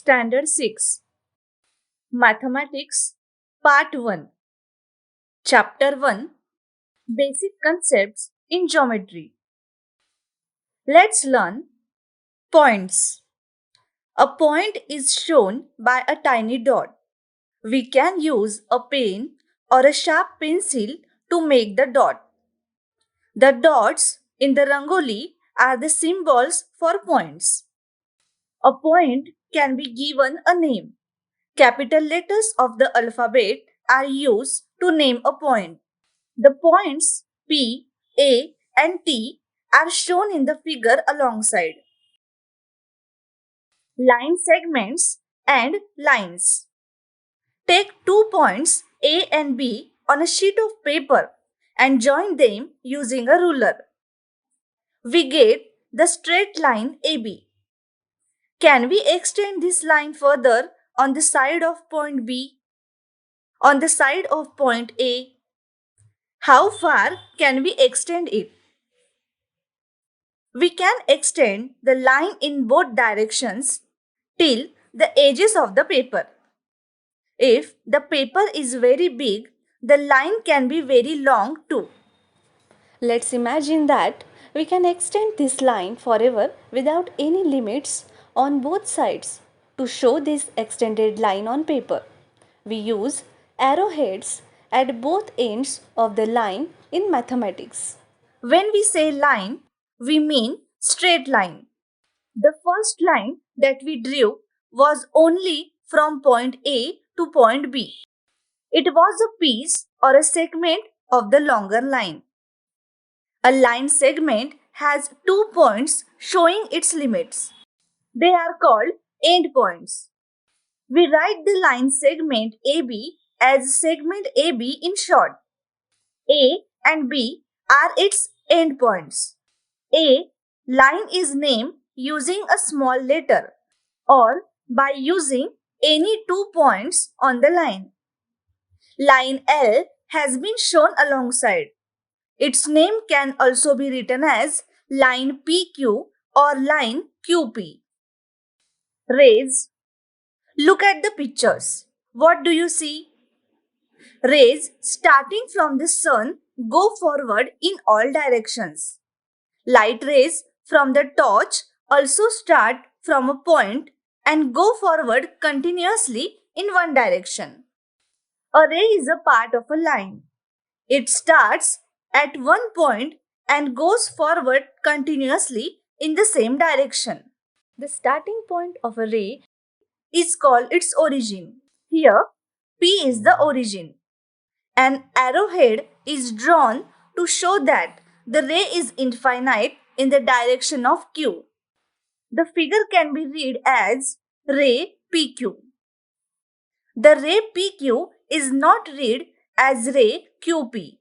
Standard 6 Mathematics Part 1 Chapter 1 Basic Concepts in Geometry. Let's learn points. A point is shown by a tiny dot. We can use a pen or a sharp pencil to make the dot. The dots in the rangoli are the symbols for points. A point can be given a name. Capital letters of the alphabet are used to name a point. The points P, A, and T are shown in the figure alongside. Line segments and lines. Take 2 points A and B on a sheet of paper and join them using a ruler. We get the straight line AB. Can we extend this line further on the side of point B? On the side of point A? How far can we extend it? We can extend the line in both directions till the edges of the paper. If the paper is very big, the line can be very long too. Let's imagine that we can extend this line forever without any limits on both sides. To show this extended line on paper, we use arrowheads at both ends of the line in mathematics. When we say line, we mean straight line. The first line that we drew was only from point A to point B. It was a piece or a segment of the longer line. A line segment has 2 points showing its limits. They are called endpoints. We write the line segment AB as segment AB in short. A and B are its endpoints. A line is named using a small letter or by using any 2 points on the line. Line L has been shown alongside. Its name can also be written as line PQ or line QP. Rays. Look at the pictures. What do you see? Rays starting from the sun go forward in all directions. Light rays from the torch also start from a point and go forward continuously in one direction. A ray is a part of a line. It starts at one point and goes forward continuously in the same direction. The starting point of a ray is called its origin. Here, P is the origin. An arrowhead is drawn to show that the ray is infinite in the direction of Q. The figure can be read as ray PQ. The ray PQ is not read as ray QP.